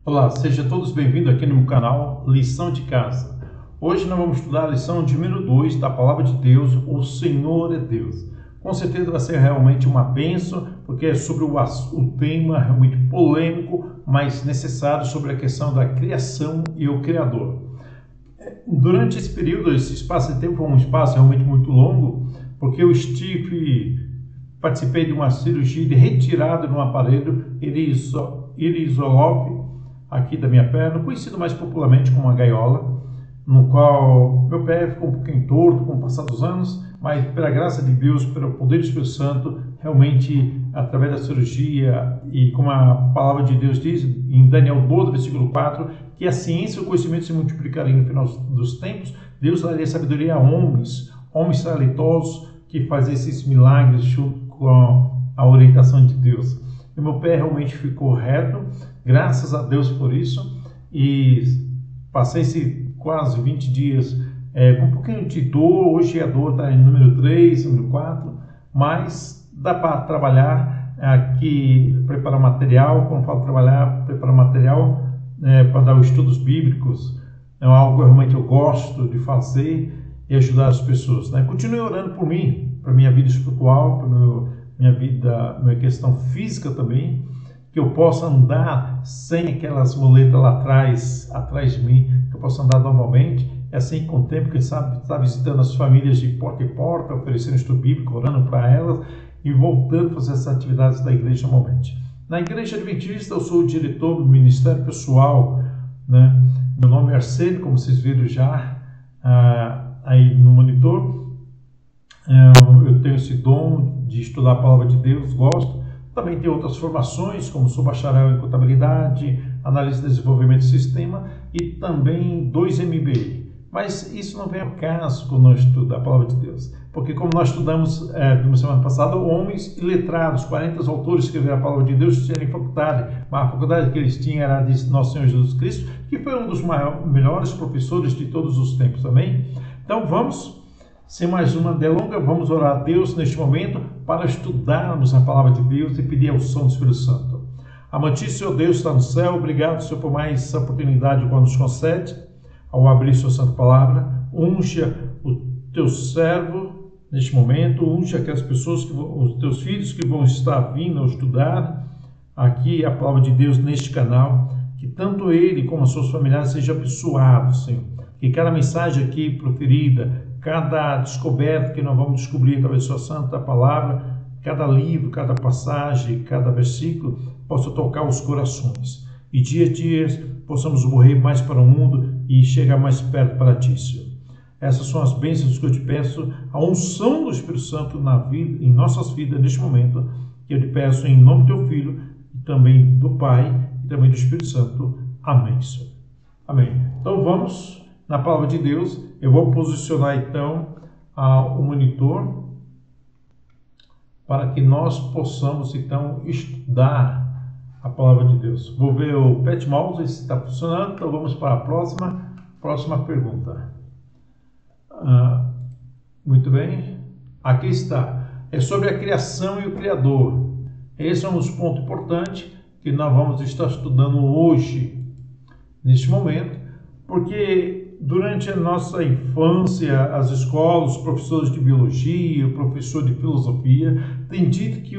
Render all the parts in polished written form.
Olá, sejam todos bem-vindos aqui no meu canal Lição de Casa. Hoje nós vamos estudar a lição de número 2 da Palavra de Deus, O Senhor é Deus. Com certeza vai ser realmente uma bênção, porque é sobre o tema realmente polêmico, mas necessário, sobre a questão da criação e o Criador. Durante esse período, esse espaço de tempo foi um espaço realmente muito longo, porque eu participei de uma cirurgia de retirada de um aparelho irisolope aqui da minha perna, conhecido mais popularmente como uma gaiola, no qual meu pé ficou um pouquinho torto com o passar dos anos, mas pela graça de Deus, pelo poder do Espírito Santo, realmente através da cirurgia e como a palavra de Deus diz em Daniel 12, versículo 4, que a ciência e o conhecimento se multiplicariam no final dos tempos, Deus daria sabedoria a homens talentosos que fazem esses milagres junto com a orientação de Deus. E meu pé realmente ficou reto, graças a Deus por isso, e passei quase 20 dias com um pouquinho de dor. Hoje a dor está em número 3, número 4, mas dá para trabalhar aqui, preparar material. Quando falo trabalhar, preparar material para dar os estudos bíblicos, é algo que realmente eu gosto de fazer e ajudar as pessoas. Continue orando por mim, para minha vida espiritual, para minha questão física também, que eu possa andar sem aquelas muletas lá atrás de mim, que eu possa andar normalmente. É assim, com o tempo, quem sabe, estar visitando as famílias de porta em porta, oferecendo estudo bíblico, orando para elas e voltando a fazer essas atividades da igreja normalmente. Na Igreja Adventista, eu sou o diretor do Ministério Pessoal, Meu nome é Arcênio, como vocês viram já aí no monitor. Eu tenho esse dom de estudar a palavra de Deus, gosto. Também tenho outras formações, como sou bacharel em contabilidade, análise de desenvolvimento de sistema e também 2 MBA. Mas isso não vem ao caso quando nós estudamos a palavra de Deus, porque como nós estudamos na semana passada, homens iletrados, 40 autores que escreveram a palavra de Deus, tinham em faculdade, mas a faculdade que eles tinham era de Nosso Senhor Jesus Cristo, que foi um dos melhores professores de todos os tempos também. Então vamos, sem mais uma delonga, vamos orar a Deus neste momento para estudarmos a palavra de Deus e pedir a unção do Espírito Santo. Amantíssimo Senhor Deus está no céu, obrigado, Senhor, por mais essa oportunidade que nos concede ao abrir sua santa palavra. Unja o teu servo neste momento, unja aquelas pessoas, os teus filhos que vão estar vindo a estudar aqui a palavra de Deus neste canal, que tanto ele como os seus familiares sejam abençoados, Senhor. Que cada mensagem aqui proferida, cada descoberta que nós vamos descobrir através de sua santa palavra, cada livro, cada passagem, cada versículo, possa tocar os corações. E dia a dia possamos morrer mais para o mundo e chegar mais perto para ti, Senhor. Essas são as bênçãos que eu te peço, a unção do Espírito Santo em nossas vidas neste momento, que eu te peço em nome do teu Filho, e também do Pai, e também do Espírito Santo. Amém, Senhor. Amém. Então vamos na palavra de Deus. Eu vou posicionar então o monitor para que nós possamos então estudar a palavra de Deus. Vou ver o Pet Mouse se está funcionando, então vamos para a próxima pergunta. Muito bem, aqui está. É sobre a criação e o Criador. Esse é um dos pontos importantes que nós vamos estar estudando hoje, neste momento, porque durante a nossa infância, as escolas, os professores de biologia, o professor de filosofia, têm dito que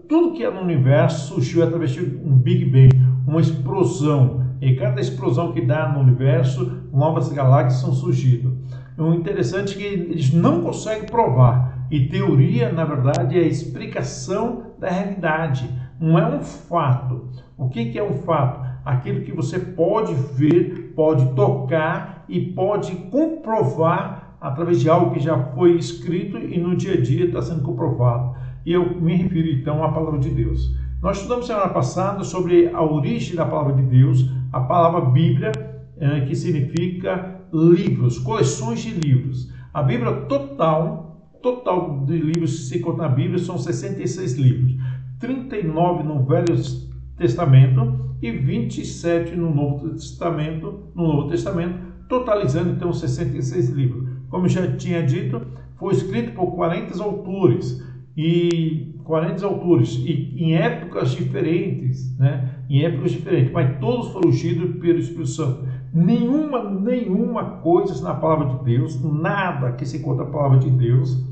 tudo que é no universo surgiu através de um Big Bang, uma explosão. E cada explosão que dá no universo, novas galáxias são surgidas. O interessante é que eles não conseguem provar. E teoria, na verdade, é a explicação da realidade. Não é um fato. O que é um fato? Aquilo que você pode ver, pode tocar e pode comprovar através de algo que já foi escrito e no dia a dia está sendo comprovado. E eu me refiro então à palavra de Deus. Nós estudamos semana passada sobre a origem da palavra de Deus, a palavra Bíblia, que significa livros, coleções de livros. A Bíblia total de livros que se encontra na Bíblia são 66 livros, 39 no Velho Testamento e 27 no Novo Testamento, totalizando então 66 livros. Como eu já tinha dito, foi escrito por 40 autores. e 40 autores, e em épocas diferentes, né? Em épocas diferentes, mas todos foram ungidos pelo Espírito Santo. Nenhuma coisa na palavra de Deus, nada que se encontra na palavra de Deus,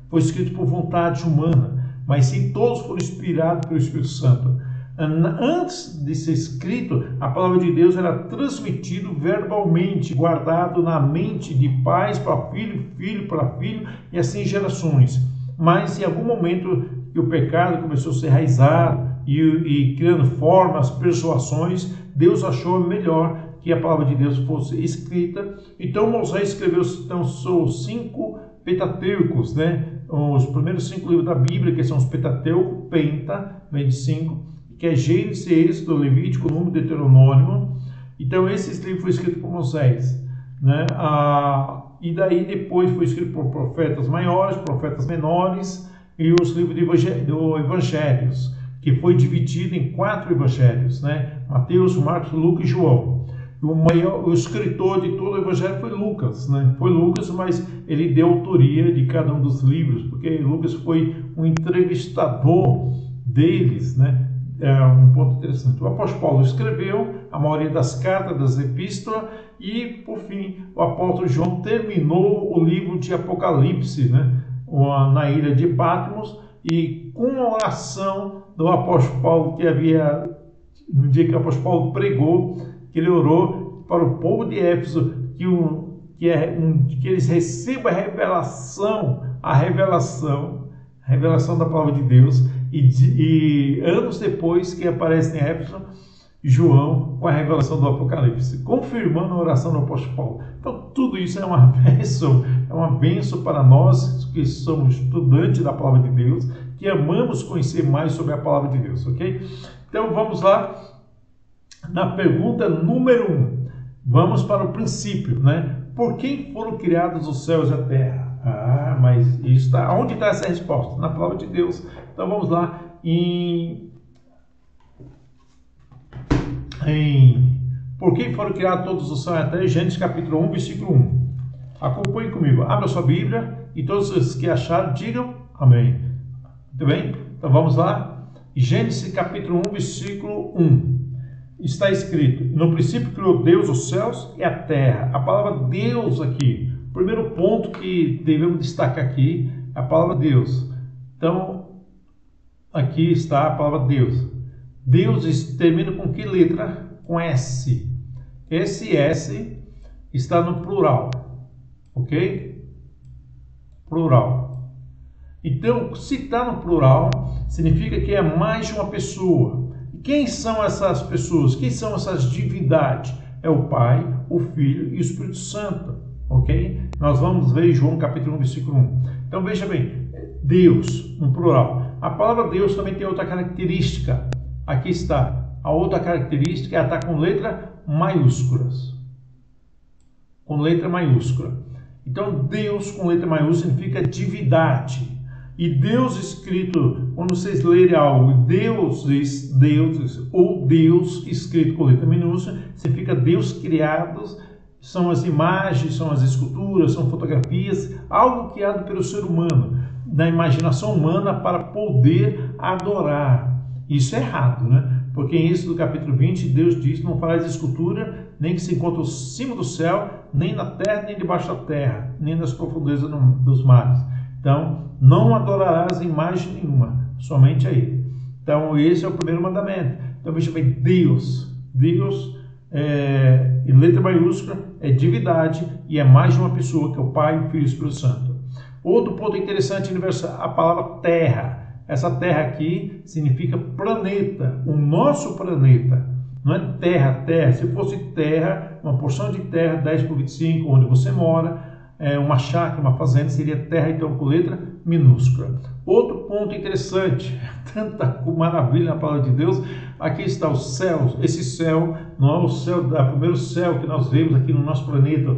foi escrito por vontade humana, mas sim todos foram inspirados pelo Espírito Santo. Antes de ser escrito, a palavra de Deus era transmitido verbalmente, guardado na mente de pais para filho, filho para filho, e assim gerações. Mas em algum momento que o pecado começou a ser enraizado e criando formas, persuasões, Deus achou melhor que a palavra de Deus fosse escrita. Então Moisés escreveu os 5 Pentateucos, né? Os primeiros 5 livros da Bíblia, que são os Pentateuco, Penta, vem de 5, que é Gênesis, Êxodo, Levítico, Número, Deuteronômio. Então esses livros foram escritos por Moisés, né? E daí depois foi escrito por profetas maiores, profetas menores, e os livros do Evangelhos, que foi dividido em 4 evangelhos, né? Mateus, Marcos, Lucas e João. O escritor de todo o evangelho foi Lucas, né? Foi Lucas, mas ele deu autoria de cada um dos livros, porque Lucas foi um entrevistador deles, né? É um ponto interessante. O apóstolo Paulo escreveu a maioria das cartas, das epístolas, e, por fim, o apóstolo João terminou o livro de Apocalipse, né? Na ilha de Patmos, e com a oração do apóstolo Paulo, que havia, no dia que o apóstolo Paulo pregou, que ele orou para o povo de Éfeso, que eles recebam a revelação da palavra de Deus, e anos depois que aparece em Éfeso, João com a revelação do Apocalipse, confirmando a oração do apóstolo Paulo. Então tudo isso é uma bênção para nós que somos estudantes da palavra de Deus, que amamos conhecer mais sobre a palavra de Deus, ok? Então vamos lá na pergunta número 1. Vamos para o princípio, né? Por quem foram criados os céus e a terra? Mas isso está. Onde está essa resposta? Na palavra de Deus. Então vamos lá por quem foram criados todos os céus e a terra? Gênesis capítulo 1, versículo 1. Acompanhe comigo. Abra sua Bíblia e todos os que acharam, digam amém. Muito bem? Então vamos lá. Gênesis capítulo 1, versículo 1. Está escrito: no princípio criou Deus os céus e a terra. A palavra Deus aqui, o primeiro ponto que devemos destacar aqui, é a palavra Deus. Então, aqui está a palavra Deus. Deus termina com que letra? Com S. Esse S está no plural, ok? Plural. Então, se está no plural, significa que é mais de uma pessoa. Quem são essas pessoas? Quem são essas divindades? É o Pai, o Filho e o Espírito Santo, ok? Nós vamos ver João capítulo 1, versículo 1. Então veja bem, Deus, no plural. A palavra Deus também tem outra característica. Aqui está. A outra característica, ela está com letra maiúsculas. Com letra maiúscula. Então Deus com letra maiúscula significa divindade. E Deus escrito, quando vocês lerem algo, deuses, ou Deus escrito com letra minúscula, significa Deus criados, são as imagens, são as esculturas, são fotografias, algo criado pelo ser humano, na imaginação humana para poder adorar. Isso é errado, né? Porque em Êxodo capítulo 20, Deus diz: não farás escultura, nem que se encontre acima do céu, nem na terra, nem debaixo da terra, nem nas profundezas dos mares. Então, não adorarás imagem nenhuma, somente a Ele. Então, esse é o primeiro mandamento. Então, veja bem, Deus, em letra maiúscula, é divindade e é mais de uma pessoa, que é o Pai, o Filho e o Espírito Santo. Outro ponto interessante, a palavra terra. Essa terra aqui significa planeta, o nosso planeta. Não é terra. Se fosse terra, uma porção de terra, 10/25, onde você mora, uma chácara, uma fazenda, seria terra, então com letra minúscula. Outro ponto interessante, tanta maravilha na palavra de Deus, aqui está o céu. Esse céu não é o céu, o primeiro céu que nós vemos aqui no nosso planeta,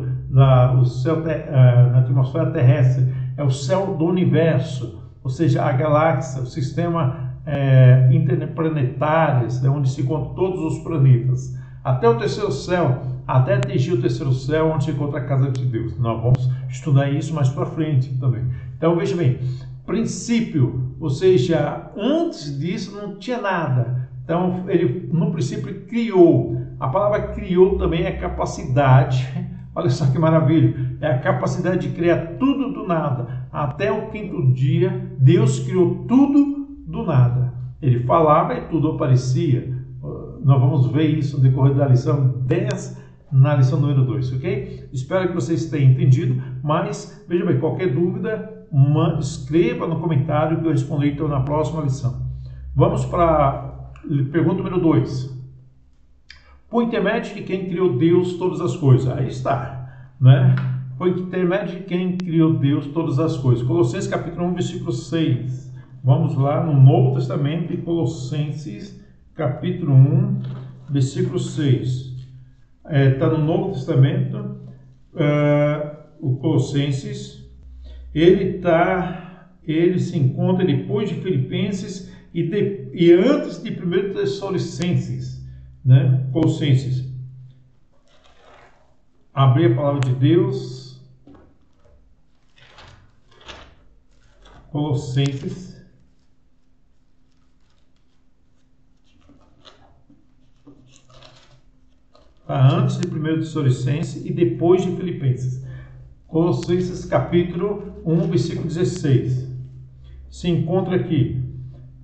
o céu na atmosfera terrestre, é o céu do universo, ou seja, a galáxia, o sistema interplanetário, onde se encontram todos os planetas. Até o terceiro céu, até atingir o terceiro céu, onde se encontra a casa de Deus. Nós vamos estudar isso mais para frente também. Então, veja bem, princípio, ou seja, antes disso não tinha nada. Então, ele no princípio criou. A palavra criou também é capacidade. Olha só que maravilha. É a capacidade de criar tudo do nada. Até o quinto dia, Deus criou tudo do nada. Ele falava e tudo aparecia. Nós vamos ver isso no decorrer da lição 10, na lição número 2, ok? Espero que vocês tenham entendido, mas, veja bem, qualquer dúvida, escreva no comentário que eu responderei então na próxima lição. Vamos para pergunta número 2. Por intermédio de quem criou Deus todas as coisas? Aí está, né? Por intermédio de quem criou Deus todas as coisas? Colossenses capítulo 1, versículo 6. Vamos lá no Novo Testamento, em Colossenses capítulo 1, versículo 6. Está no Novo Testamento, o Colossenses. Ele se encontra depois de Filipenses e antes de 1 Tessalonicenses, né? Colossenses. Abrir a palavra de Deus. Colossenses. Antes de 1 Tessalonicenses e depois de Filipenses. Colossenses capítulo 1, versículo 16. Se encontra aqui.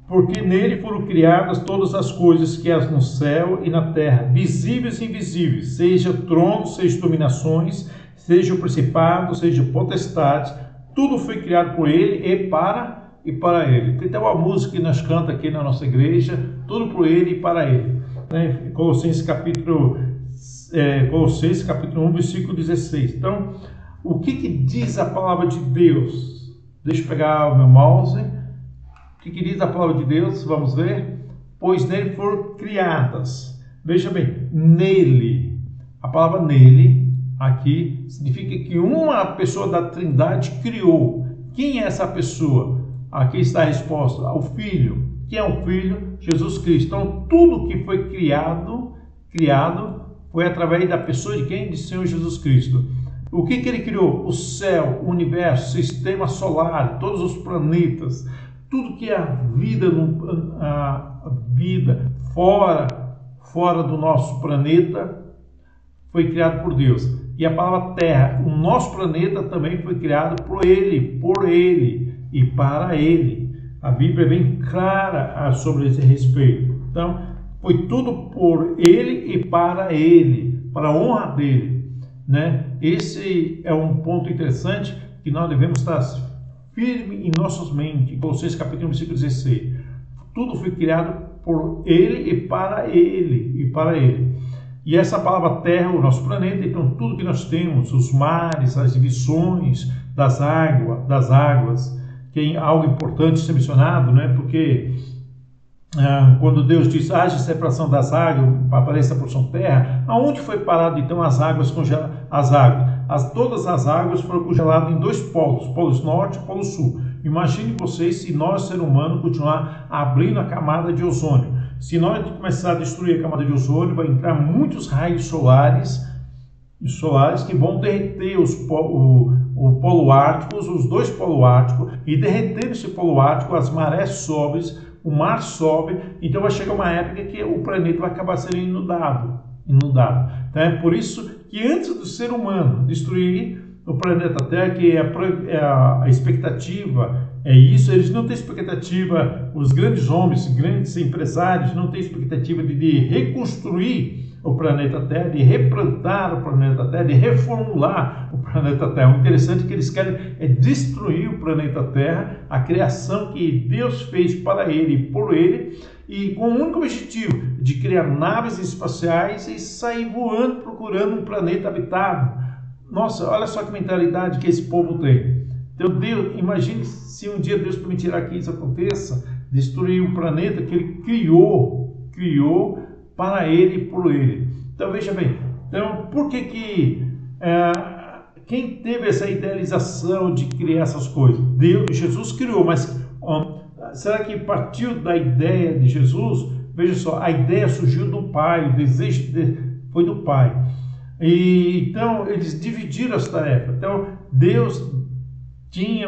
Porque nele foram criadas todas as coisas que há no céu e na terra, visíveis e invisíveis, seja tronos, seja dominações, seja o principado, seja potestades, tudo foi criado por ele e para ele. Tem até uma música que nós cantamos aqui na nossa igreja, tudo por ele e para ele. Colossenses capítulo 1, versículo 16. Então, o que diz a palavra de Deus? Deixa eu pegar o meu mouse. O que diz a palavra de Deus? Vamos ver. Pois nele foram criadas. Veja bem, nele. A palavra nele, aqui, significa que uma pessoa da Trindade criou. Quem é essa pessoa? Aqui está a resposta. O Filho. Quem é o Filho? Jesus Cristo. Então, tudo que foi criado foi através da pessoa de quem? De Senhor Jesus Cristo. O que ele criou? O céu, o universo, o sistema solar, todos os planetas, tudo que é a vida fora do nosso planeta foi criado por Deus. E a palavra Terra, o nosso planeta também foi criado por Ele e para Ele. A Bíblia é bem clara sobre esse respeito. Então, foi tudo por Ele e para a honra dele, né? Esse é um ponto interessante que nós devemos estar firme em nossas mentes. Colossenses capítulo 1, versículo 16. Tudo foi criado por ele e para ele. E essa palavra terra, o nosso planeta, então tudo que nós temos, os mares, as divisões das águas, que é algo importante ser mencionado, né? Porque quando Deus diz, haja separação das águas, apareça a porção terra, aonde foi parado então as águas congeladas? Todas as águas foram congeladas em dois polos, polos norte e polo sul. Imagine vocês se nós, ser humano, continuar abrindo a camada de ozônio. Se nós começar a destruir a camada de ozônio, vai entrar muitos raios solares que vão derreter o polo ártico, os dois polos árticos, e derretendo esse polo ártico, as marés sobem, o mar sobe, então vai chegar uma época que o planeta vai acabar sendo inundado. Então é por isso que antes do ser humano destruir o planeta Terra, que a expectativa é isso, eles não têm expectativa, os grandes homens, grandes empresários não têm expectativa de reconstruir o planeta Terra, de replantar o planeta Terra, de reformular o planeta Terra. O interessante é que eles querem destruir o planeta Terra, a criação que Deus fez para ele e por ele, e com o único objetivo de criar naves espaciais e sair voando procurando um planeta habitado. Nossa, olha só que mentalidade que esse povo tem. Então, Deus, imagine se um dia Deus permitirá que isso aconteça, destruir o planeta que ele criou para ele e por ele. Então, veja bem, então, por que quem teve essa idealização de criar essas coisas? Jesus criou, mas será que partiu da ideia de Jesus? Veja só, a ideia surgiu do Pai, o desejo foi do Pai. E então eles dividiram as tarefas. Então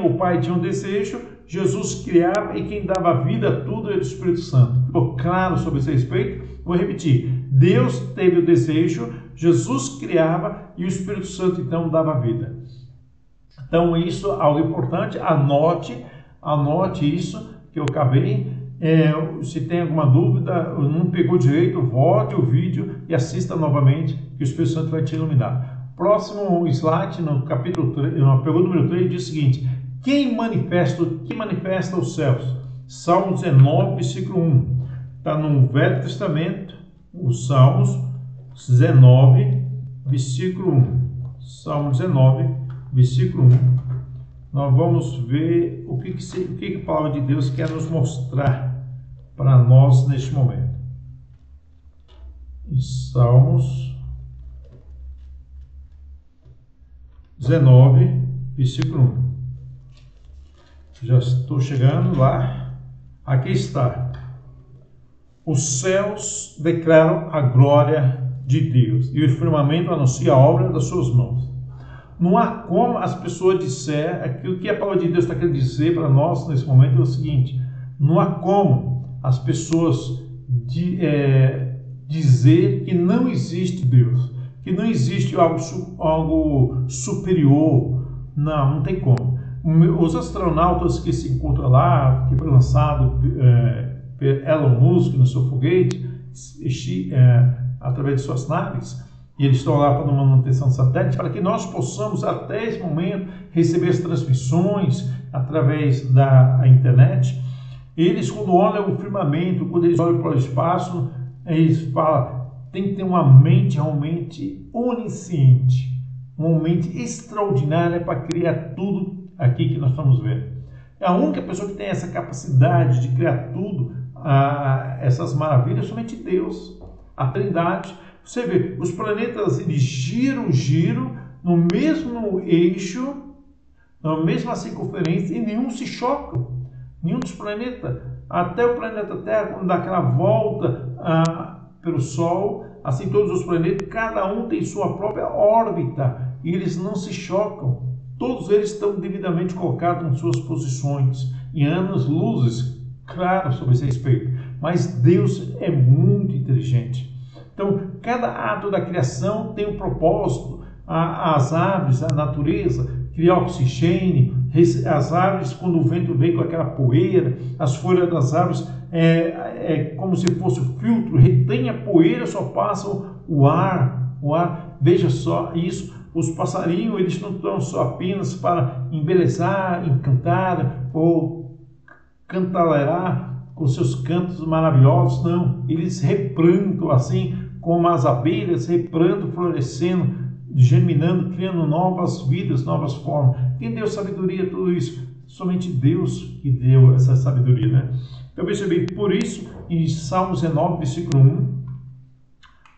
o Pai tinha um desejo Jesus criava e quem dava vida a tudo era o Espírito Santo. Ficou claro sobre esse respeito? Vou repetir. Deus teve o desejo, Jesus criava e o Espírito Santo então dava vida. Então isso é algo importante, anote isso que eu acabei. Se tem alguma dúvida, não pegou direito, volte o vídeo e assista novamente, que o Espírito Santo vai te iluminar. Próximo slide, no capítulo 3, na pergunta número 3, diz o seguinte: quem manifesta os céus? Salmo 19, versículo 1. Está no Velho Testamento, os Salmos 19, versículo 1. Salmo 19, versículo 1. Nós vamos ver o que a palavra de Deus quer nos mostrar para nós neste momento. Em Salmos 19, versículo 1. Já estou chegando lá. Aqui está. Os céus declaram a glória de Deus e o firmamento anuncia a obra das suas mãos. Não há como as pessoas disser aquilo que a palavra de Deus está querendo dizer para nós nesse momento é o seguinte: não há como as pessoas dizer que não existe Deus, que não existe algo superior. Não tem como. Os astronautas que se encontram lá, que foi lançado por Elon Musk no seu foguete, através de suas naves, e eles estão lá para a manutenção de satélite, para que nós possamos, até esse momento, receber as transmissões através da internet. Eles, quando olham o firmamento, quando eles olham para o espaço, eles falam, tem que ter uma mente realmente onisciente, uma mente extraordinária para criar tudo aqui que nós estamos vendo. A única pessoa que tem essa capacidade de criar tudo, essas maravilhas, é somente Deus, a Trindade. Você vê, os planetas eles giram no mesmo eixo, na mesma circunferência, e nenhum se choca. Nenhum dos planetas. Até o planeta Terra, quando dá aquela volta pelo Sol, assim todos os planetas, cada um tem sua própria órbita, e eles não se chocam. Todos eles estão devidamente colocados em suas posições, em anos-luzes, claro, sobre esse respeito. Mas Deus é muito inteligente. Então, cada ato da criação tem um propósito. As árvores, a natureza, criar oxigênio. As árvores, quando o vento vem com aquela poeira, as folhas das árvores é como se fosse um filtro, retém a poeira, só passam o ar. Veja só isso. Os passarinhos, eles não estão só apenas para embelezar, encantar ou cantareirar com seus cantos maravilhosos, não. Eles replantam assim, como as abelhas, replantam, florescendo, germinando, criando novas vidas, novas formas. Quem deu sabedoria a tudo isso? Somente Deus que deu essa sabedoria, né? Então, veja bem, por isso, em Salmos 19, versículo 1,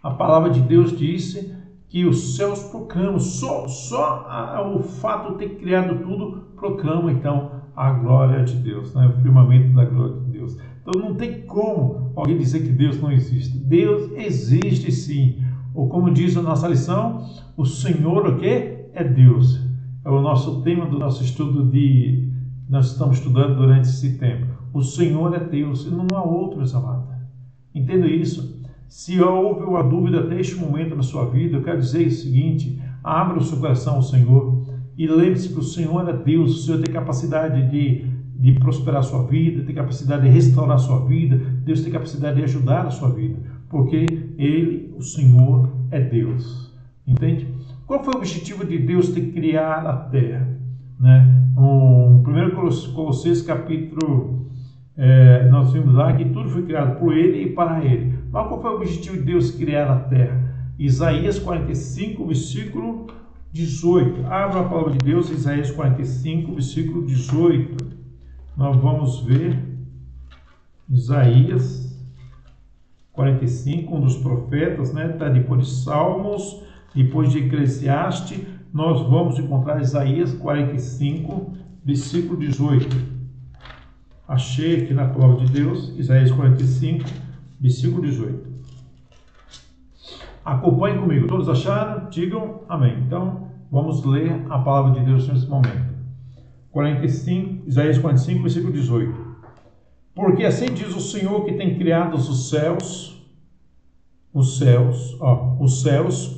a palavra de Deus disse que os céus proclamam, só o fato de ter criado tudo proclama então a glória de Deus, né? O firmamento da glória de Deus. Então não tem como alguém dizer que Deus não existe. Deus existe sim. Ou como diz a nossa lição, o Senhor o quê? É Deus. É o nosso tema do nosso estudo nós estamos estudando durante esse tempo. O Senhor é Deus e não há outro, meus amados. Entenda isso. Se houve uma dúvida até este momento na sua vida, eu quero dizer o seguinte: abra o seu coração ao Senhor e lembre-se que o Senhor é Deus. O Senhor tem capacidade de prosperar a sua vida, tem capacidade de restaurar a sua vida. Deus tem capacidade de ajudar a sua vida, porque Ele, o Senhor, é Deus. Entende? Qual foi o objetivo de Deus de criar a terra? Né? No 1 Colossenses capítulo, nós vimos lá que tudo foi criado por Ele e para Ele. Mas qual foi o objetivo de Deus criar a terra? Isaías 45, versículo 18. Abra a palavra de Deus, Isaías 45, versículo 18. Nós vamos ver Isaías 45, um dos profetas, né? Está depois de Salmos, depois de Eclesiastes. Nós vamos encontrar Isaías 45, versículo 18. Achei aqui na palavra de Deus, Isaías 45, versículo 18. Acompanhem comigo. Todos acharam? Digam amém. Então, vamos ler a palavra de Deus nesse momento. Isaías 45, versículo 18. Porque assim diz o Senhor que tem criado os céus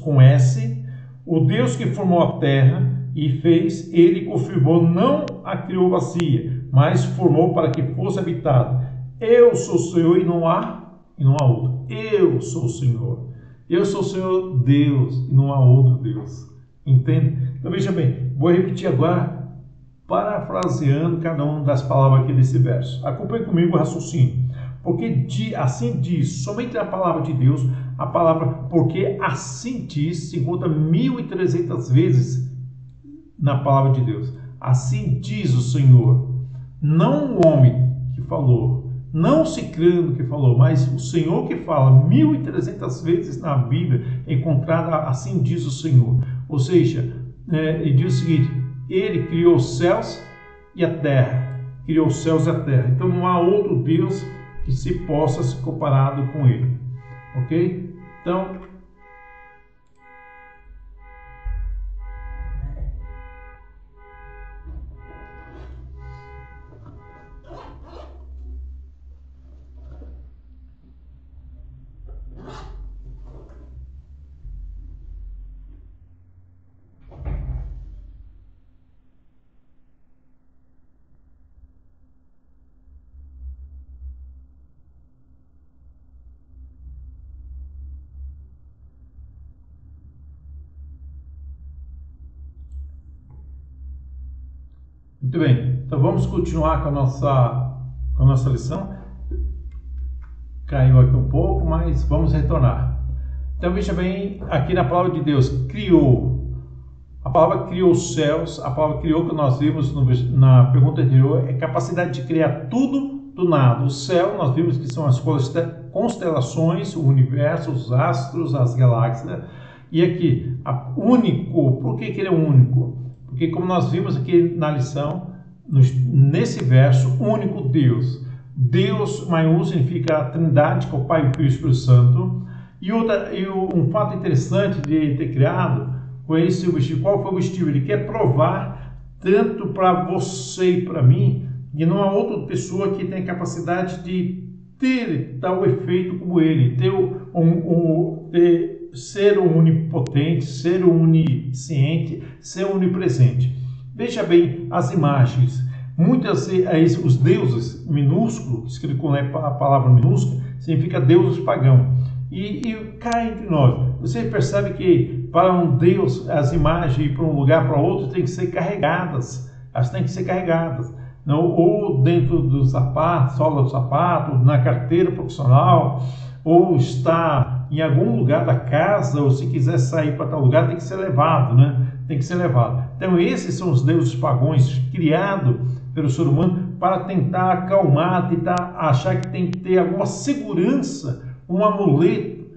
com S, o Deus que formou a terra e fez, ele confirmou, não a criou vazia, mas formou para que fosse habitada. Eu sou o Senhor e não há outro. Eu sou o Senhor. Eu sou o Senhor Deus e não há outro Deus. Entende? Então veja bem, vou repetir agora, parafraseando cada uma das palavras aqui desse verso. Acompanhe comigo o raciocínio. Porque assim diz, somente a palavra de Deus, a palavra porque assim diz, se encontra 1.300 vezes na palavra de Deus. Assim diz o Senhor, não o homem que falou, não o ciclano que falou, mas o Senhor que fala 1.300 vezes na Bíblia, encontrada assim diz o Senhor. Ou seja, ele diz o seguinte, ele criou os céus e a terra, criou os céus e a terra. Então não há outro Deus que se possa ser comparado com ele. Ok? Então, muito bem, então vamos continuar com a nossa lição. Caiu aqui um pouco, mas vamos retornar. Então veja bem, aqui na palavra de Deus, criou. A palavra criou os céus, a palavra criou que nós vimos na pergunta anterior, é capacidade de criar tudo do nada. O céu, nós vimos que são as constelações, o universo, os astros, as galáxias. E aqui, único, por que ele é único? Porque como nós vimos aqui na lição, nesse verso, único Deus. Deus maiúsculo significa a Trindade, que é o Pai, o Filho e o Espírito Santo. E um fato interessante de ter criado foi esse objetivo. Qual foi o objetivo? Ele quer provar, tanto para você e para mim, que não há outra pessoa que tenha capacidade de ter tal efeito como ele, ser onipotente, ser onisciente, ser onipresente. Veja bem as imagens. Muitas os deuses minúsculos, escrito com a palavra minúscula, significa deuses pagãos. E cá entre nós, você percebe que para um deus, as imagens ir para um lugar para outro têm que ser carregadas. Elas têm que ser carregadas. Não, ou dentro do sapato, sola do sapato, na carteira profissional, ou está em algum lugar da casa, ou se quiser sair para tal lugar, tem que ser levado, né? Tem que ser levado. Então esses são os deuses pagãos criados pelo ser humano para tentar acalmar, tentar achar que tem que ter alguma segurança, um amuleto.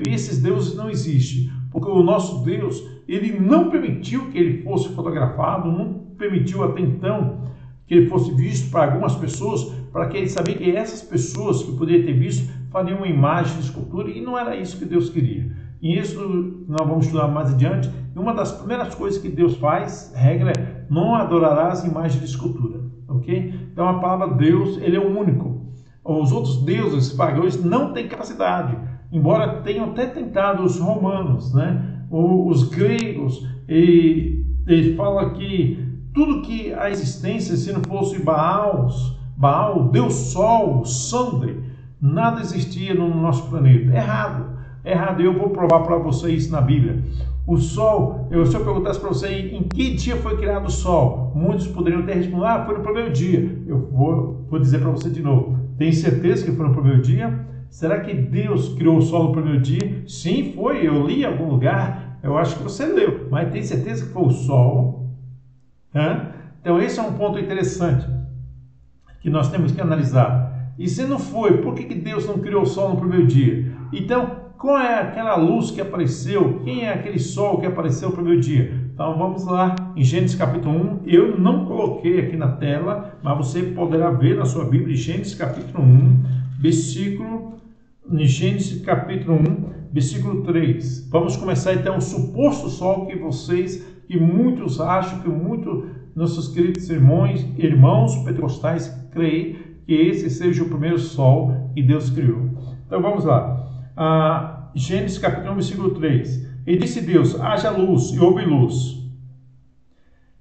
E esses deuses não existem, porque o nosso Deus, ele não permitiu que ele fosse fotografado, não permitiu até então que ele fosse visto para algumas pessoas, para que ele sabia que essas pessoas que poderiam ter visto fariam uma imagem de escultura, e não era isso que Deus queria. E isso nós vamos estudar mais adiante. E uma das primeiras coisas que Deus faz, regra é, não adorarás imagens de escultura, ok? Então a palavra Deus, ele é o único. Os outros deuses pagãos não têm capacidade, embora tenham até tentado os romanos, né? Os gregos, e ele fala que tudo que a existência, se não fosse Baal, Deus Sol, Sunday, nada existia no nosso planeta. Errado. Eu vou provar para vocês isso na Bíblia. O Sol, se eu perguntasse para você em que dia foi criado o Sol, muitos poderiam ter respondido, foi no primeiro dia. Eu vou dizer para você de novo. Tem certeza que foi no primeiro dia? Será que Deus criou o Sol no primeiro dia? Sim, foi. Eu li em algum lugar. Eu acho que você leu. Mas tem certeza que foi o Sol? Então esse é um ponto interessante que nós temos que analisar. E se não foi, por que Deus não criou o Sol no primeiro dia? Então, qual é aquela luz que apareceu? Quem é aquele Sol que apareceu no primeiro dia? Então vamos lá, em Gênesis capítulo 1, eu não coloquei aqui na tela, mas você poderá ver na sua Bíblia, Gênesis capítulo 1, Gênesis capítulo 1, versículo 3. Vamos começar então o suposto Sol que muitos acham, que muitos nossos queridos irmãos pentecostais creem que esse seja o primeiro sol que Deus criou. Então vamos lá. Gênesis capítulo 1, versículo 3. E disse Deus, haja luz, e houve luz.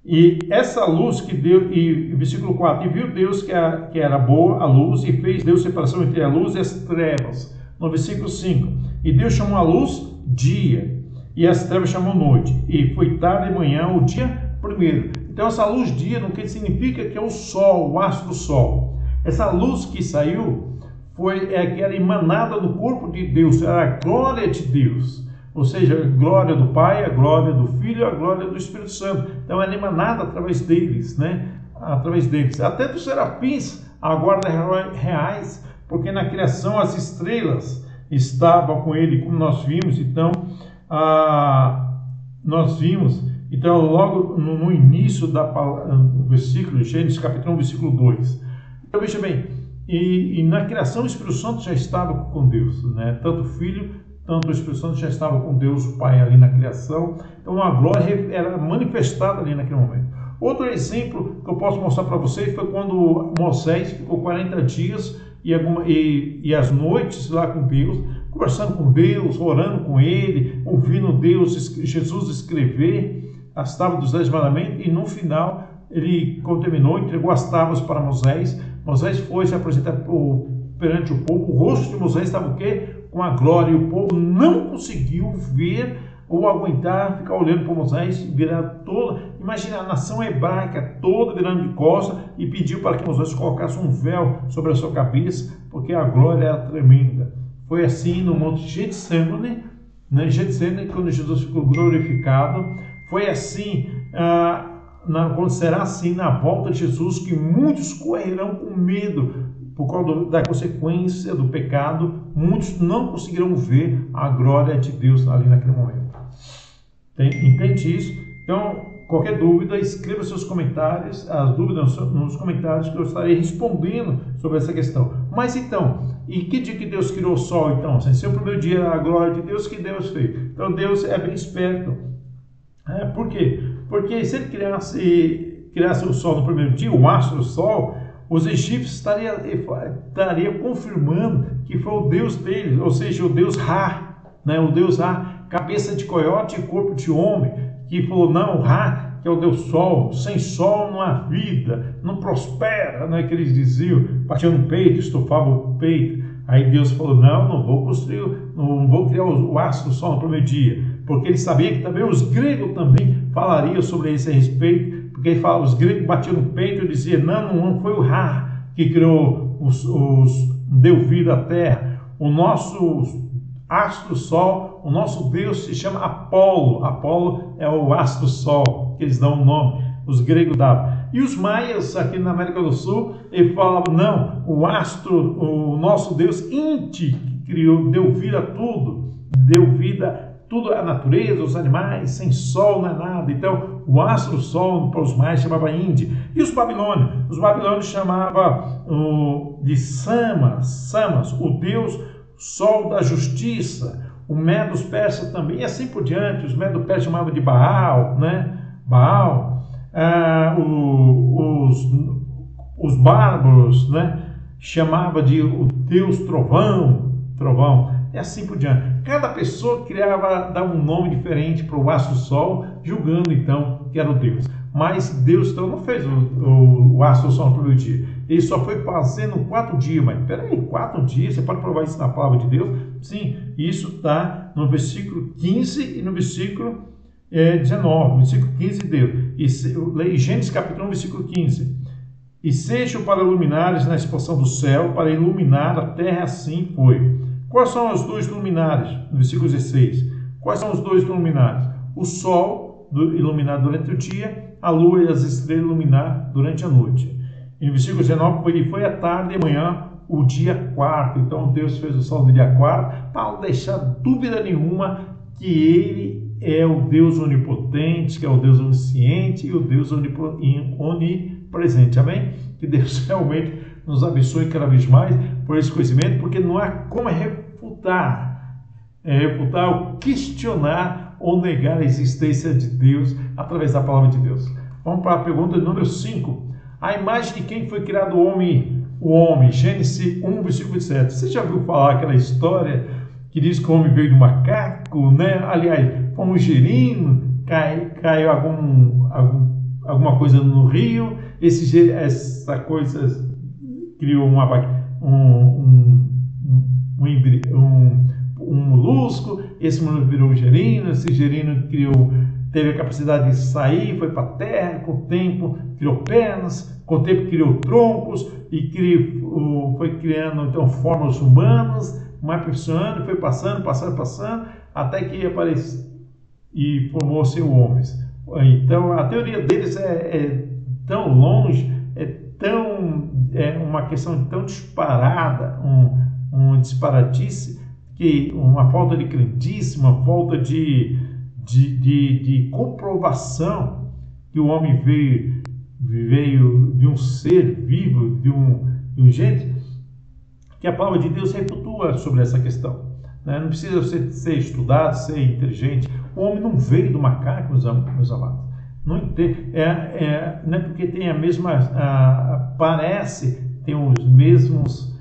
E essa luz que deu, e versículo 4, e viu Deus que era boa a luz, e fez Deus separação entre a luz e as trevas. No versículo 5, e Deus chamou a luz dia, e as trevas chamou noite, e foi tarde de manhã o dia primeiro. Então essa luz dia, no que significa que é o sol, o astro do sol. Essa luz que saiu, que era emanada do corpo de Deus, era a glória de Deus. Ou seja, a glória do Pai, a glória do Filho, a glória do Espírito Santo. Então é emanada através deles, né? Através deles. Até dos serafins, a guarda reais, porque na criação as estrelas estavam com ele, como nós vimos. Então, logo no início do versículo, Gênesis capítulo 1, versículo 2. Então, veja bem, e na criação o Espírito Santo já estava com Deus, né? Tanto o Filho, tanto o Espírito Santo já estava com Deus, o Pai, ali na criação. Então a glória era manifestada ali naquele momento. Outro exemplo que eu posso mostrar para vocês foi quando Moisés ficou 40 dias e as noites lá com Deus, conversando com Deus, orando com Ele, ouvindo Deus, Jesus escrever as tábuas dos 10 mandamentos, e no final, ele, quando terminou, entregou as tábuas para Moisés. Moisés foi se apresentar perante o povo. O rosto de Moisés estava o quê? Com a glória, e o povo não conseguiu ver ou aguentar ficar olhando para Moisés, virar toda. Imagina a nação hebraica toda virando de costas, e pediu para que Moisés colocasse um véu sobre a sua cabeça, porque a glória era tremenda. Foi assim no Monte Getsemane, né? Getsemane, quando Jesus ficou glorificado. Foi assim, quando será assim na volta de Jesus, que muitos correrão com medo por causa da consequência do pecado. Muitos não conseguirão ver a glória de Deus ali naquele momento. Entende isso? Então, qualquer dúvida, escreva seus comentários, as dúvidas nos comentários, que eu estarei respondendo sobre essa questão. Mas então, e que dia que Deus criou o sol então? Se é o primeiro dia, a glória de Deus, que Deus fez. Então Deus é bem esperto. Por quê? Porque se ele criasse o sol no primeiro dia, o astro do sol, os egípcios estariam confirmando que foi o Deus deles, ou seja, o Deus Ra, né? O Deus Ra, cabeça de coiote e corpo de homem, que falou, não, Ra, que é o Deus Sol, sem Sol não há vida, não prospera, né? Que eles diziam, batiam no peito, estufavam o peito. Aí Deus falou, não vou criar o astro do sol no primeiro dia, porque ele sabia que também os gregos também falariam sobre esse respeito. Porque ele fala, os gregos batiam no peito e diziam, não foi o Ra que criou deu vida à terra. O nosso astro sol, o nosso Deus se chama Apolo. Apolo é o astro sol, que eles dão o nome, os gregos davam. E os maias, aqui na América do Sul, ele falava, não, o nosso Deus Inti, que criou, deu vida a tudo, deu vida tudo, a natureza, os animais, sem sol não é nada. Então, o astro sol para os maias chamava Indi. E os babilônios? Os babilônios chamavam de Samas, o Deus sol da justiça. O Medos persa também, e assim por diante. Os Medos persas chamavam de Baal, né? Baal. Os bárbaros, né? Chamava de o Deus trovão. E assim por diante. Cada pessoa dava um nome diferente para o astro sol, julgando então que era o Deus. Mas Deus então não fez o astro sol no primeiro dia. Ele só foi fazendo 4 dias. Mas peraí, 4 dias? Você pode provar isso na palavra de Deus? Sim, isso está no versículo 15 e no versículo 19. Versículo 15 Deus. Gênesis capítulo 1, versículo 15. E sejam para luminares na expansão do céu, para iluminar a terra, assim foi. Quais são os 2 luminares? No versículo 16. Quais são os 2 luminares? O sol iluminar durante o dia, a lua e as estrelas iluminar durante a noite. E no versículo 19, ele foi à tarde e amanhã, o dia 4. Então Deus fez o sol no dia 4, para não deixar dúvida nenhuma que ele é o Deus onipotente, que é o Deus onisciente e o Deus onipresente. Amém? Que Deus realmente nos abençoe cada vez mais por esse conhecimento, porque não há como refutar ou questionar ou negar a existência de Deus através da palavra de Deus. Vamos para a pergunta número 5. A imagem de quem foi criado o homem, Gênesis 1, versículo 27. Você já ouviu falar aquela história que diz que o homem veio do macaco, né? Aliás, foi um girino, caiu alguma coisa no rio, essa coisa criou um molusco, esse molusco virou um gerino, esse gerino teve a capacidade de sair, foi para a terra, com o tempo criou pernas, com o tempo criou troncos e foi criando então formas humanas, mais perfeccionando, foi passando, até que apareceu e formou-se o homem. Então a teoria deles é tão longe, é uma questão tão disparada, um disparatice, que uma falta de crendice, uma falta de comprovação que o homem veio de um ser vivo, de um gênero, que a palavra de Deus refutua sobre essa questão. Né? Não precisa ser estudado, ser inteligente. O homem não veio do macaco, meus amados. Não é porque tem a mesma, tem os mesmos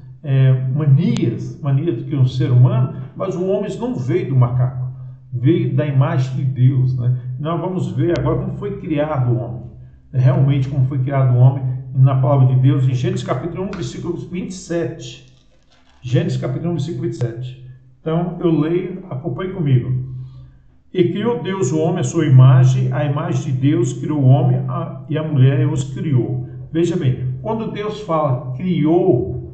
manias que um ser humano, mas o homem não veio do macaco, veio da imagem de Deus. Né? Nós vamos ver agora como foi criado o homem, realmente como foi criado o homem na palavra de Deus, em Gênesis capítulo 1, versículo 27. Gênesis capítulo 1, versículo 27. Então eu leio, acompanhe comigo. E criou Deus o homem à sua imagem, a imagem de Deus criou o homem e a mulher os criou. Veja bem, quando Deus fala criou,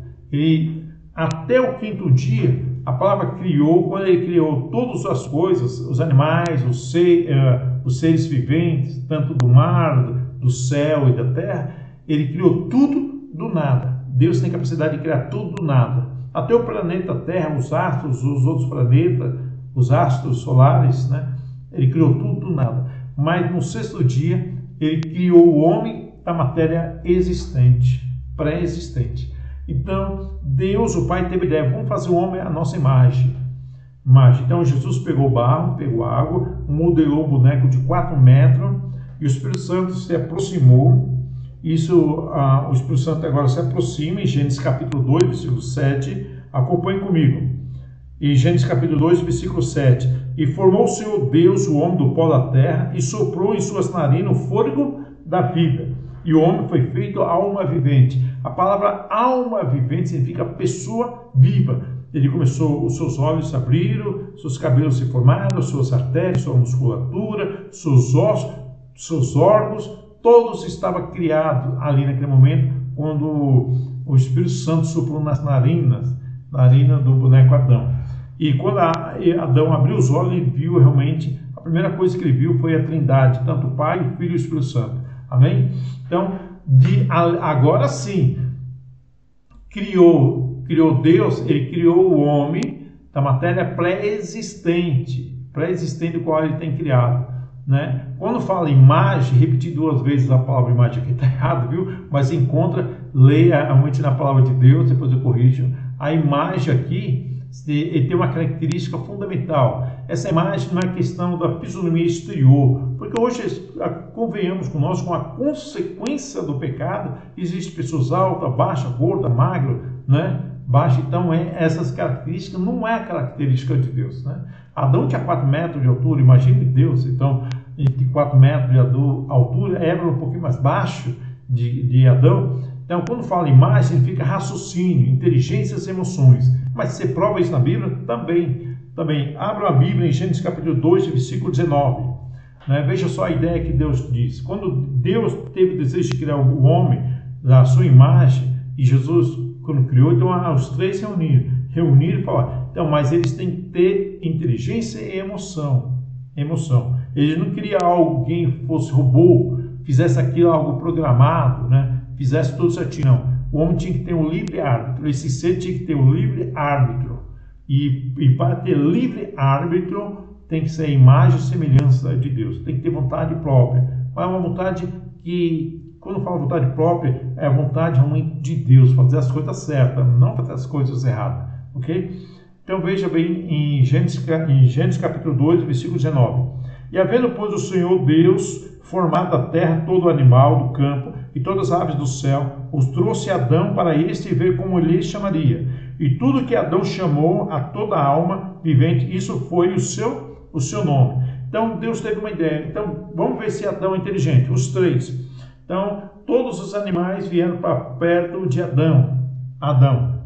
até o 5º dia, a palavra criou, quando ele criou todas as coisas, os animais, os seres viventes, tanto do mar, do céu e da terra, ele criou tudo do nada. Deus tem capacidade de criar tudo do nada. Até o planeta Terra, os astros, os outros planetas, os astros solares, né? Ele criou tudo do nada. Mas no 6º dia, ele criou o homem da matéria existente, pré-existente. Então, Deus, o Pai, teve ideia, vamos fazer o homem à nossa imagem. Então, Jesus pegou barro, pegou água, modelou um boneco de 4 metros, e o Espírito Santo se aproximou. O Espírito Santo agora se aproxima em Gênesis capítulo 2, versículo 7. Acompanhe comigo. Em Gênesis capítulo 2, versículo 7. E formou o Senhor Deus o homem do pó da terra e soprou em suas narinas o fôlego da vida. E o homem foi feito alma vivente. A palavra alma vivente significa pessoa viva. Ele começou, os seus olhos se abriram, seus cabelos se formaram, suas artérias, sua musculatura, seus ossos, seus órgãos, todos estavam criados ali naquele momento, quando o Espírito Santo soprou nas narinas do boneco Adão. E quando Adão abriu os olhos, ele viu realmente, a primeira coisa que ele viu foi a Trindade, tanto o Pai, o Filho e o Espírito Santo. Amém? Então, agora sim, criou Deus, ele criou o homem da matéria pré-existente do qual ele tem criado. Né? Quando fala imagem, repetir 2 vezes a palavra imagem aqui está errado, viu? Mas leia realmente na palavra de Deus, depois eu corrijo. A imagem aqui tem uma característica fundamental. Essa imagem não é questão da fisionomia exterior, porque hoje, convenhamos com a consequência do pecado, existem pessoas altas, baixas, gordas, magras, né? Baixa, então essas características não é a característica de Deus, né? Adão tinha 4 metros de altura, imagine Deus, então, entre 4 metros de altura, Eva um pouquinho mais baixo de Adão. Então, quando fala imagem, significa raciocínio, inteligências e emoções. Mas você prova isso na Bíblia? Também. Abra a Bíblia em Gênesis capítulo 2, versículo 19. Né? Veja só a ideia que Deus diz. Quando Deus teve o desejo de criar o homem da sua imagem, e Jesus, quando criou, então os 3 se reuniram e falaram, então, mas eles têm que ter inteligência e emoção. Eles não queriam alguém que fosse robô, fizesse aquilo algo programado, né? Fizesse tudo certinho, não. O homem tinha que ter um livre-árbitro, esse ser tinha que ter um livre-árbitro. E para ter livre-árbitro, tem que ser a imagem e semelhança de Deus, tem que ter vontade própria. Mas é uma vontade que, quando falo vontade própria, é a vontade realmente de Deus, fazer as coisas certas, não fazer as coisas erradas, ok? Então veja bem em Gênesis capítulo 2, versículo 19. E havendo, pois, o Senhor Deus formado a terra, todo animal do campo e todas as aves do céu, os trouxe Adão para este ver como ele chamaria. E tudo que Adão chamou a toda alma vivente, isso foi o seu nome. Então, Deus teve uma ideia. Então, vamos ver se Adão é inteligente. Os três. Então, todos os animais vieram para perto de Adão.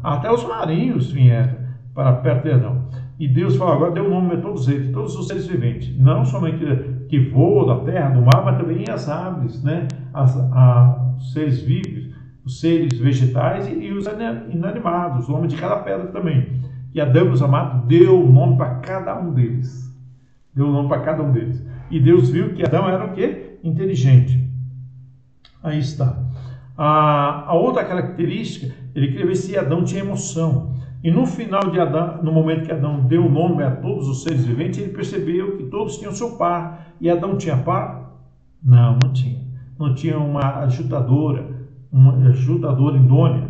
Até os marinhos vieram para perto de Adão. E Deus falou, agora deu um nome a todos eles, todos os seres viventes. Não somente que voam da terra, do mar, mas também as aves, né? Os seres vivos, os seres vegetais e os inanimados, o homem de cada pedra também. E Adão, meus amados, deu o nome para cada um deles. E Deus viu que Adão era o quê? Inteligente. Aí está. A outra característica, ele queria ver se Adão tinha emoção. E no final de Adão, no momento que Adão deu o nome a todos os seres viventes, ele percebeu que todos tinham seu par. E Adão tinha par? Não tinha. Não tinha uma ajudadora idônea.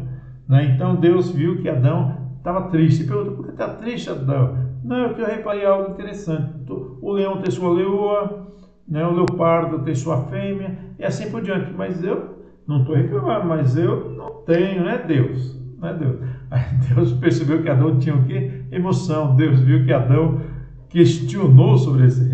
Né? Então Deus viu que Adão estava triste. Ele perguntou, por que está triste, Adão? Não, é que eu reparei algo interessante. O leão tem sua leoa, né? O leopardo tem sua fêmea, e assim por diante. Mas eu não estou reclamando, mas eu não tenho, né, Deus? Não é Deus. Aí Deus percebeu que Adão tinha o quê? Emoção. Deus viu que Adão questionou sobre esse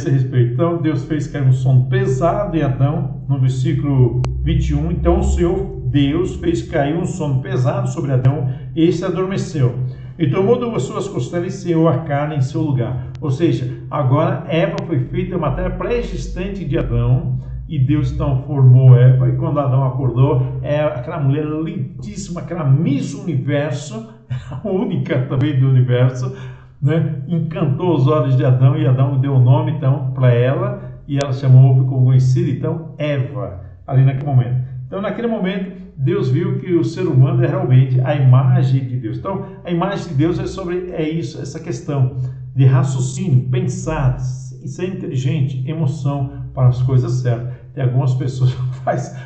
respeito. Então Deus fez cair um sono pesado em Adão, no versículo 21. Então o Senhor Deus fez cair um sono pesado sobre Adão, e ele se adormeceu. E tomou das suas costelas e selou a carne em seu lugar. Ou seja, agora Eva foi feita a matéria pré-existente de Adão, e Deus então formou Eva, e quando Adão acordou, aquela mulher lindíssima, aquela Miss Universo, a única também do universo, né? Encantou os olhos de Adão, e Adão deu o nome então para ela, e ela ficou conhecida então Eva, ali naquele momento. Então naquele momento Deus viu que o ser humano é realmente a imagem de Deus. Então a imagem de Deus é isso, essa questão de raciocínio, pensar, ser inteligente, emoção para as coisas certas. Tem algumas pessoas que fazem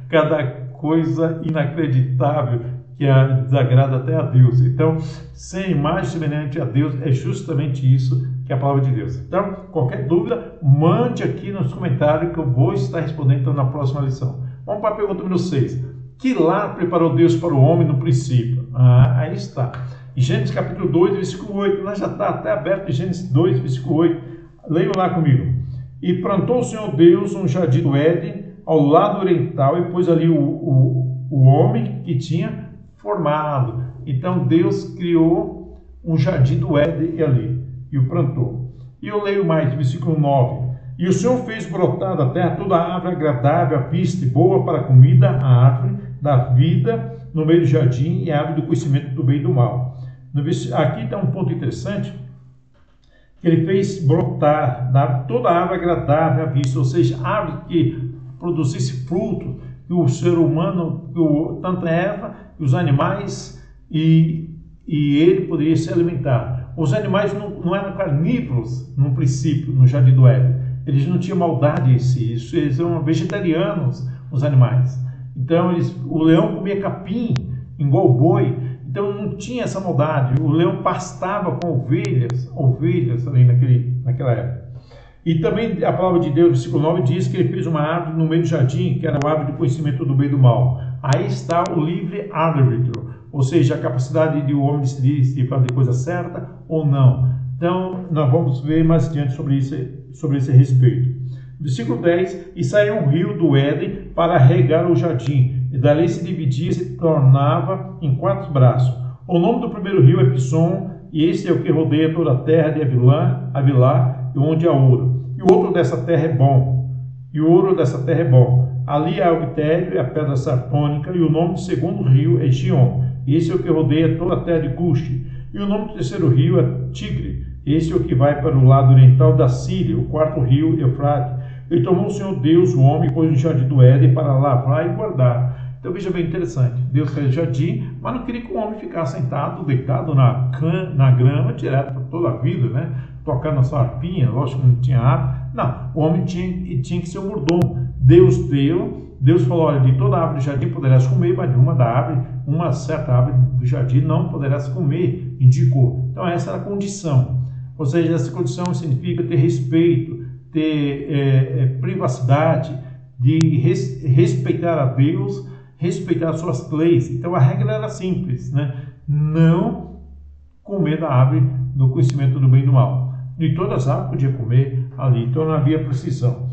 cada coisa inacreditável que desagrada até a Deus. Então, ser imagem semelhante a Deus é justamente isso que é a palavra de Deus. Então, qualquer dúvida, mande aqui nos comentários que eu vou estar respondendo então, na próxima lição. Vamos para a pergunta número 6. Que lar preparou Deus para o homem no princípio? Aí está. Em Gênesis capítulo 2, versículo 8. Nós já está até aberto em Gênesis 2, versículo 8. Leiam lá comigo. E plantou o Senhor Deus um jardim do Éden ao lado oriental, e pôs ali o homem que tinha formado. Então Deus criou um jardim do Éden ali e o plantou. E eu leio mais, versículo 9. E o Senhor fez brotar da terra toda a árvore agradável à vista e boa para a comida, a árvore da vida no meio do jardim e a árvore do conhecimento do bem e do mal. Aqui está um ponto interessante, que ele fez brotar toda a árvore agradável à vista, ou seja, árvore que produzisse fruto, que o ser humano, tanto a Eva, os animais e ele poderia se alimentar. Os animais não eram carnívoros no princípio, no jardim do Éden. Eles não tinham maldade em si, eles eram vegetarianos, os animais. Então o leão comia capim, igual o boi. Então não tinha essa maldade. O leão pastava com ovelhas ali naquela época. E também a palavra de Deus, versículo 9, diz que ele fez uma árvore no meio do jardim, que era a árvore do conhecimento do bem e do mal. Aí está o livre-arbítrio, ou seja, a capacidade de o homem decidir se fazer a coisa certa ou não. Então, nós vamos ver mais adiante sobre esse respeito. Versículo 10, e saiu um rio do Éden para regar o jardim, e dali se dividia e se tornava em 4 braços. O nome do primeiro rio é Pison, e este é o que rodeia toda a terra de Avilá, e onde há ouro. E o ouro dessa terra é bom. Ali há o bitério e a pedra sartônica, e o nome do segundo rio é Gion. Esse é o que rodeia toda a terra de Cuxi. E o nome do terceiro rio é Tigre. Esse é o que vai para o lado oriental da Síria, o quarto rio Eufrate. E tomou o Senhor Deus o homem e pôs no jardim do Éden para lavrar e guardar. Então veja bem interessante. Deus fez o jardim, mas não queria que o homem ficasse sentado, deitado na grama, direto para toda a vida, né? Tocando a sua harpinha, lógico que não tinha harpa. Não, o homem tinha que ser o mordomo. Deus falou, olha, de toda árvore do jardim poderás comer, mas de uma certa árvore do jardim não poderás comer, indicou. Então essa era a condição. Ou seja, essa condição significa ter respeito, ter privacidade, de respeitar a Deus, respeitar as suas leis. Então a regra era simples, né? Não comer da árvore do conhecimento do bem e do mal. De todas as árvores podia comer ali, então não havia precisão.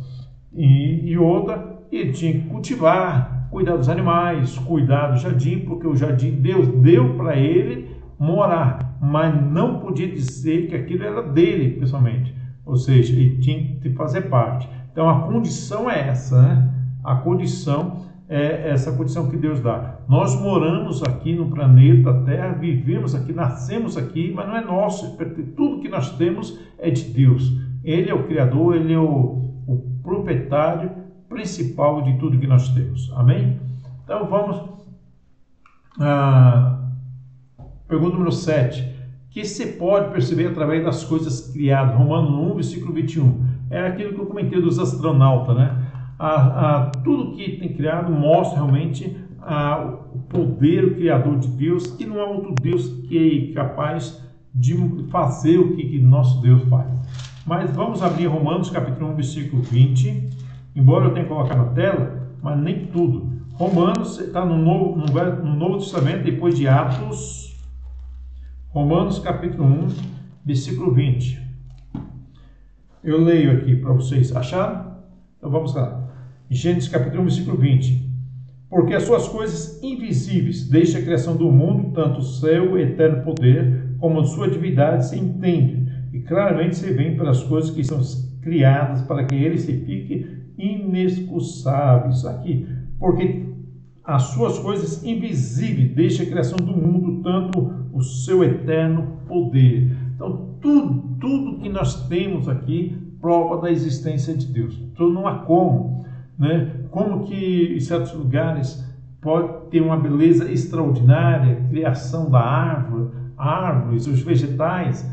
E outra, ele tinha que cultivar, cuidar dos animais, cuidar do jardim, porque o jardim Deus deu para ele morar, mas não podia dizer que aquilo era dele pessoalmente, ou seja, ele tinha que fazer parte. Então a condição é essa, né? A condição é essa condição que Deus dá. Nós moramos aqui no planeta Terra, vivemos aqui, nascemos aqui, mas não é nosso. Tudo que nós temos é de Deus. Ele é o Criador, Ele é o proprietário principal de tudo que nós temos. Amém? Então vamos pergunta número 7. Que se pode perceber através das coisas criadas? Romanos 1, versículo 21. É aquilo que eu comentei dos astronautas, né? Tudo que tem criado mostra realmente o poder, o Criador de Deus, que não há outro Deus que é capaz de fazer o que nosso Deus faz. Mas vamos abrir Romanos capítulo 1, versículo 20, embora eu tenha colocado na tela, mas nem tudo. Romanos está no Novo Testamento, depois de Atos. Romanos capítulo 1, versículo 20. Eu leio aqui para vocês. Acharam? Então vamos lá. Gênesis capítulo 1, versículo 20. Porque as suas coisas invisíveis, desde a criação do mundo, tanto o seu eterno poder, como a sua divindade, se entende, e claramente se vê pelas coisas que são criadas, para que eles se fiquem inexcusáveis. Aqui, porque as suas coisas invisíveis, desde a criação do mundo, tanto o seu eterno poder. Então, tudo que nós temos aqui prova da existência de Deus. Então, não há como, né? Como que em certos lugares pode ter uma beleza extraordinária, criação da árvores, os vegetais.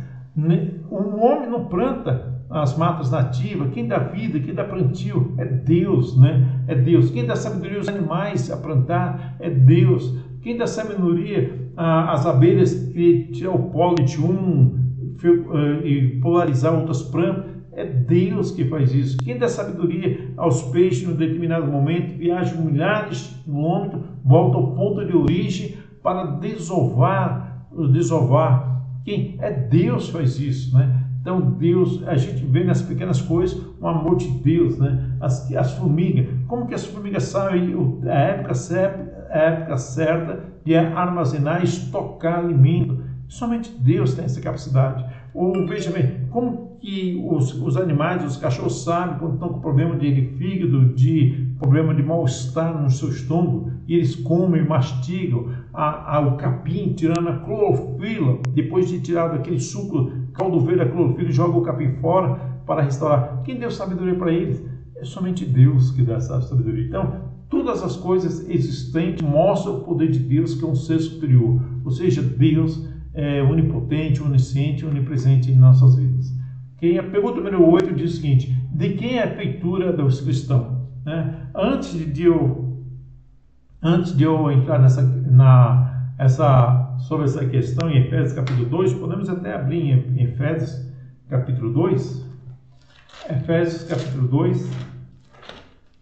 O homem não planta as matas nativas. Quem dá vida, quem dá plantio é Deus, né? É Deus. Quem dá sabedoria aos animais a plantar é Deus. Quem dá sabedoria às abelhas que tirar o pólen de e polarizar outras plantas é Deus que faz isso. Quem dá sabedoria aos peixes em um determinado momento, viaja milhares de quilômetros, volta ao ponto de origem para desovar. Quem? É Deus faz isso, né? Então Deus, a gente vê nas pequenas coisas o amor de Deus, né? As formigas, como que as formigas sabem a época certa de armazenar e estocar alimento? Somente Deus tem essa capacidade. Ou veja bem, como que os animais, os cachorros sabem quando estão com problema de fígado, de problema de mal-estar no seu estômago, e eles comem, mastigam o capim, tirando a clorofila, depois de tirar daquele suco, caldo verde da clorofila, e joga o capim fora para restaurar. Quem deu sabedoria para eles? É somente Deus que dá essa sabedoria. Então, todas as coisas existentes mostram o poder de Deus, que é um ser superior. Ou seja, Deus é onipotente, onisciente, onipresente em nossas vidas. A pergunta número 8 diz o seguinte: de quem é a feitura dos cristãos? Né? Antes de eu entrar sobre essa questão em Efésios capítulo 2, podemos até abrir em Efésios capítulo 2. Efésios capítulo 2,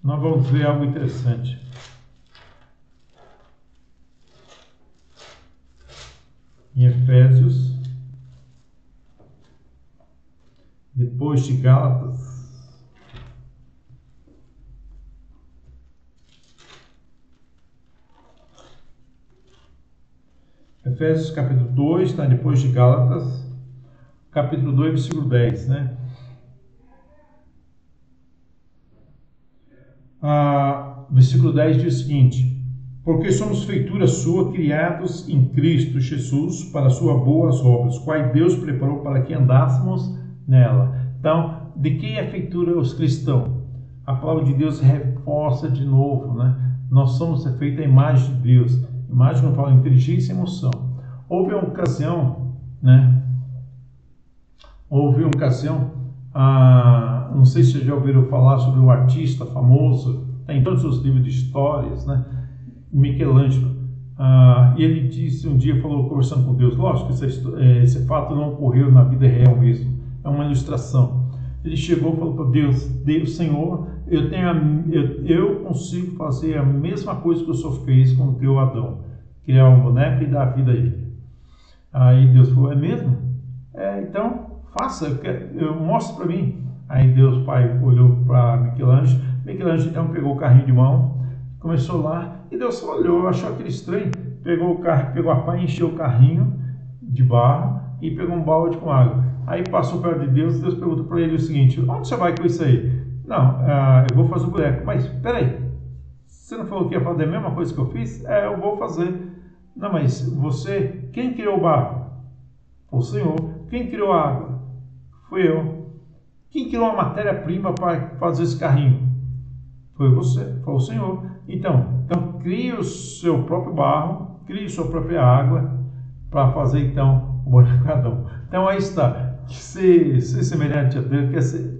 nós vamos ver algo interessante. Em Efésios, depois de Gálatas. Efésios capítulo 2, tá? Depois de Gálatas, capítulo 2, versículo 10, né? Versículo 10 diz o seguinte: porque somos feitura sua, criados em Cristo Jesus para suas boas obras, quais Deus preparou para que andássemos nela. Então, de quem é feitura os cristãos? A palavra de Deus reforça de novo, né? Nós somos feitos à imagem de Deus. Imagem, não fala inteligência e emoção. Houve uma ocasião, né? Não sei se vocês já ouviram falar sobre um artista famoso, tem todos os livros de histórias, né? Michelangelo. E ele disse um dia, falou, conversando com Deus, lógico, esse fato não ocorreu na vida real mesmo, é uma ilustração. Ele chegou e falou para Deus, Senhor, eu consigo fazer a mesma coisa que o Senhor fez quando criou Adão, criar um boneco e dar a vida a ele. Aí Deus falou, é mesmo? Então faça, mostre para mim. Aí Deus Pai olhou para Michelangelo então pegou o carrinho de mão, começou lá, e Deus olhou, achou aquele estranho, pegou o carro, pegou a pá, encheu o carrinho de barro e pegou um balde com água. Aí passou perto de Deus, Deus perguntou para ele o seguinte, onde você vai com isso aí? Não, eu vou fazer o boneco. Mas, peraí, você não falou que ia fazer a mesma coisa que eu fiz? Eu vou fazer. Não, mas quem criou o barro? Foi o Senhor. Quem criou a água? Fui eu. Quem criou a matéria-prima para fazer esse carrinho? Foi você, foi o Senhor. Então crie o seu próprio barro, crie sua própria água para fazer então o boneco de Adão. Então aí está. Ser semelhante a Deus,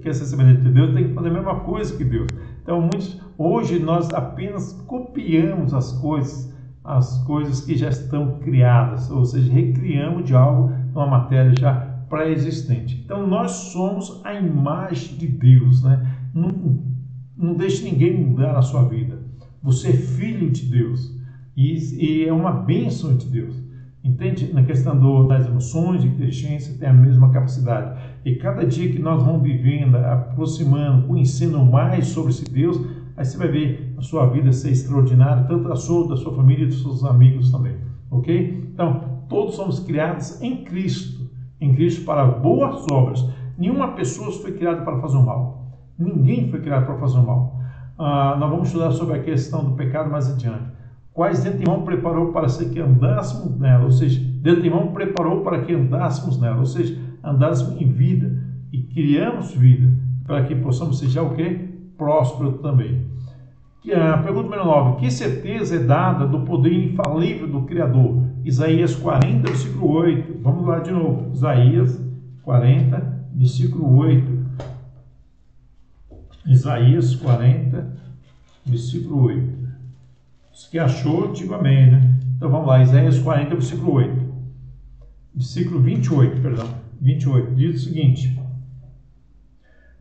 quer ser semelhante a Deus, tem que fazer a mesma coisa que Deus. Então hoje nós apenas copiamos as coisas que já estão criadas, ou seja, recriamos de algo, uma matéria já pré-existente. Então nós somos a imagem de Deus, né? Não deixe ninguém mudar a sua vida. Você é filho de Deus e é uma bênção de Deus. Entende? Na questão das emoções, de inteligência, tem a mesma capacidade. E cada dia que nós vamos vivendo, aproximando, conhecendo mais sobre esse Deus, aí você vai ver a sua vida ser extraordinária, tanto da sua família e dos seus amigos também. Ok? Então, todos somos criados em Cristo para boas obras. Nenhuma pessoa foi criada para fazer o mal. Ninguém foi criado para fazer o mal. Nós vamos estudar sobre a questão do pecado mais adiante. Quais de antemão preparou para que andássemos nela, ou seja, de antemão preparou para que andássemos nela, ou seja, andássemos em vida e criamos vida, para que possamos ser o quê? Próspero também. Pergunta número 9. Que certeza é dada do poder infalível do Criador? Isaías 40, versículo 8. Vamos lá de novo. Isaías 40, versículo 8. Isaías 40, versículo 8. Se que achou, diga amém, né? Então vamos lá, Isaías 40, versículo 8. Versículo 28, perdão. 28, diz o seguinte: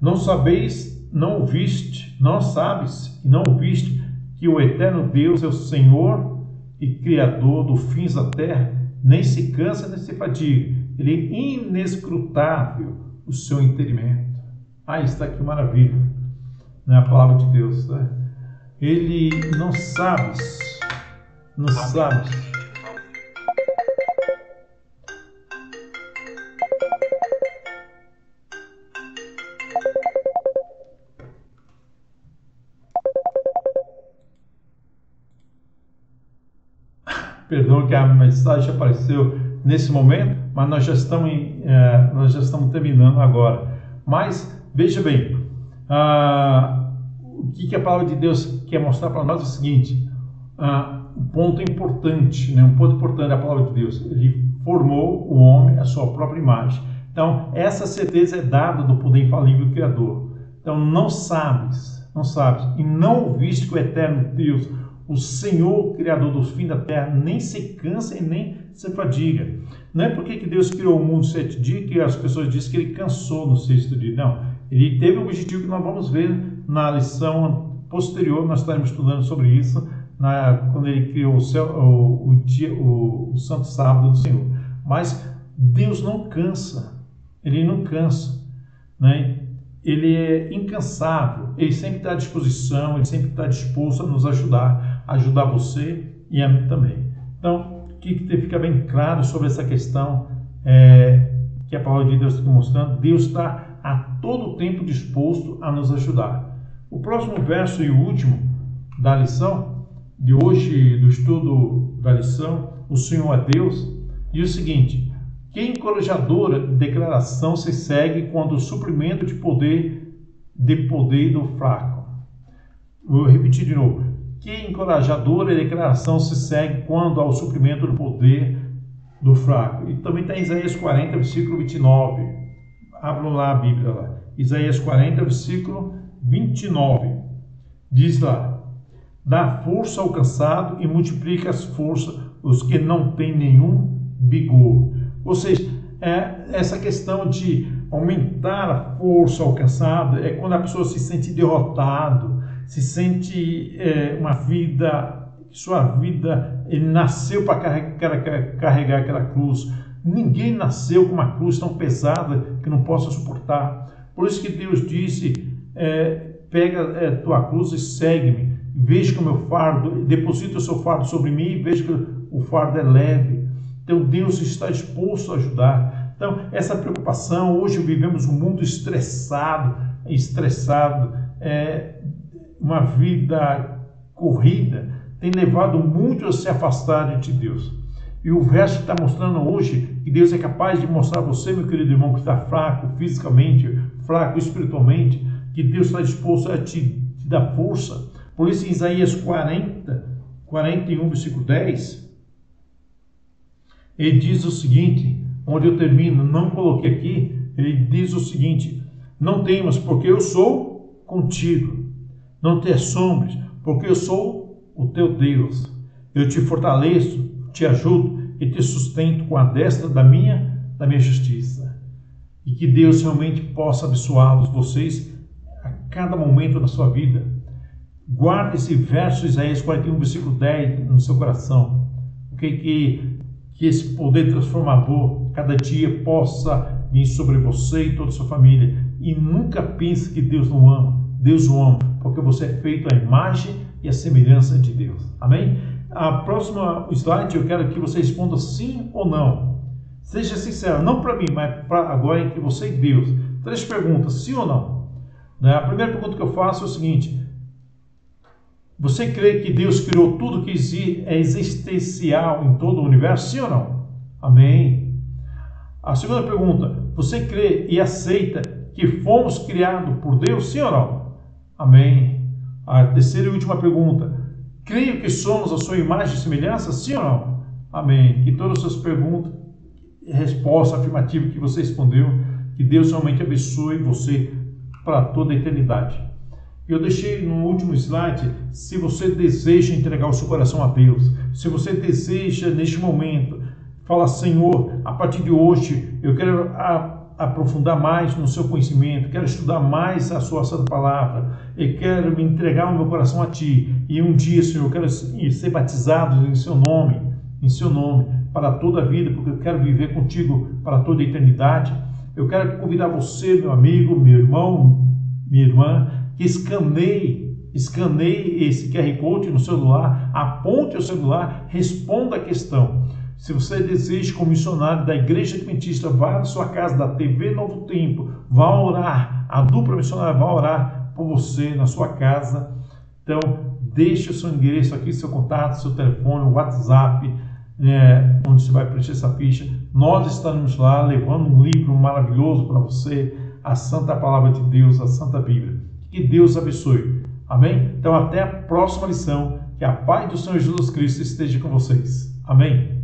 Não sabeis, não ouviste, não sabes e não ouviste que o eterno Deus é o Senhor e Criador dos fins da terra, nem se cansa, nem se fadiga. Ele é inescrutável o seu entendimento. Está aqui, maravilha. Não é a palavra de Deus, né? Ele não sabe. Perdão que a mensagem apareceu nesse momento, mas nós já estamos terminando agora. Mas veja bem, o que a palavra de Deus quer mostrar para nós é o seguinte: um ponto importante, né? Um ponto importante da palavra de Deus. Ele formou o homem à sua própria imagem. Então, essa certeza é dada do poder infalível do Criador. Então, não sabes e não ouviste que o eterno Deus, o Senhor, Criador dos fins da terra, nem se cansa e nem se fadiga. Não é porque que Deus criou o mundo em 7 dias que as pessoas dizem que ele cansou no 6º dia. Não, ele teve um objetivo que nós vamos ver na lição posterior. Nós estaremos estudando sobre isso, quando ele criou o céu, o santo sábado do Senhor. Mas Deus não cansa, ele não cansa, né? Ele é incansável, ele sempre está à disposição, ele sempre está disposto a nos ajudar você e a mim também. Então, o que fica bem claro sobre essa questão que a palavra de Deus está mostrando: Deus está a todo tempo disposto a nos ajudar. O próximo verso e o último da lição de hoje, do estudo da lição, o Senhor é Deus, diz o seguinte: que encorajadora declaração se segue quando o suprimento de poder do fraco. Vou repetir de novo. Que encorajadora declaração se segue quando há o suprimento do poder do fraco. E também está em Isaías 40, versículo 29. Abram lá a Bíblia lá. Isaías 40, versículo 29. Diz lá: dá força ao cansado e multiplica as forças os que não têm nenhum vigor. Ou seja, essa questão de aumentar a força alcançada é quando a pessoa se sente derrotado, se sente sua vida, ele nasceu para carregar aquela cruz. Ninguém nasceu com uma cruz tão pesada que não possa suportar. Por isso que Deus disse, pega tua cruz e segue-me. Veja que o meu fardo, deposita o seu fardo sobre mim e veja que o fardo é leve. Então Deus está disposto a ajudar. Então essa preocupação, hoje vivemos um mundo estressado, uma vida corrida, tem levado muito a se afastar de Deus. E o verso está mostrando hoje que Deus é capaz de mostrar a você, meu querido irmão, que está fraco fisicamente, fraco espiritualmente, que Deus está disposto a te dar força. Por isso, em Isaías 41, versículo 10, ele diz o seguinte, onde eu termino, não coloquei aqui, ele diz o seguinte: não temas, porque eu sou contigo. Não te assombres, porque eu sou o teu Deus. Eu te fortaleço, te ajudo e te sustento com a destra da minha justiça. E que Deus realmente possa abençoá-los, vocês, a cada momento da sua vida. Guarde esse verso, Isaías 41, versículo 10, no seu coração. Que esse poder transformador, cada dia, possa vir sobre você e toda a sua família. E nunca pense que Deus não ama. Deus o ama, porque você é feito à imagem e à semelhança de Deus. Amém? A próxima slide eu quero que você responda sim ou não. Seja sincero, não para mim, mas para agora entre você e Deus. 3 perguntas, sim ou não? A primeira pergunta que eu faço é o seguinte: você crê que Deus criou tudo que é existencial em todo o universo, sim ou não? Amém. A segunda pergunta: você crê e aceita que fomos criados por Deus, sim ou não? Amém. A terceira e última pergunta: creio que somos a sua imagem e semelhança, sim ou não? Amém. Que todas as suas perguntas, resposta afirmativa que você respondeu, que Deus realmente abençoe você para toda a eternidade. Eu deixei no último slide, se você deseja entregar o seu coração a Deus, se você deseja neste momento falar: Senhor, a partir de hoje eu quero aprofundar mais no seu conhecimento, quero estudar mais a sua santa palavra, eu quero me entregar o meu coração a Ti, e um dia, Senhor, eu quero ser batizado em Seu nome, para toda a vida, porque eu quero viver contigo para toda a eternidade. Eu quero convidar você, meu amigo, meu irmão, minha irmã, que escaneie esse QR Code no celular, aponte o celular, responda a questão. Se você deseja, como missionário da Igreja Adventista, vá na sua casa, da TV Novo Tempo, vá orar, a dupla missionária vai orar por você na sua casa. Então, deixe o seu endereço aqui, seu contato, seu telefone, o WhatsApp, onde você vai preencher essa ficha. Nós estaremos lá levando um livro maravilhoso para você, a Santa Palavra de Deus, a Santa Bíblia. Que Deus abençoe. Amém? Então, até a próxima lição. Que a paz do Senhor Jesus Cristo esteja com vocês. Amém?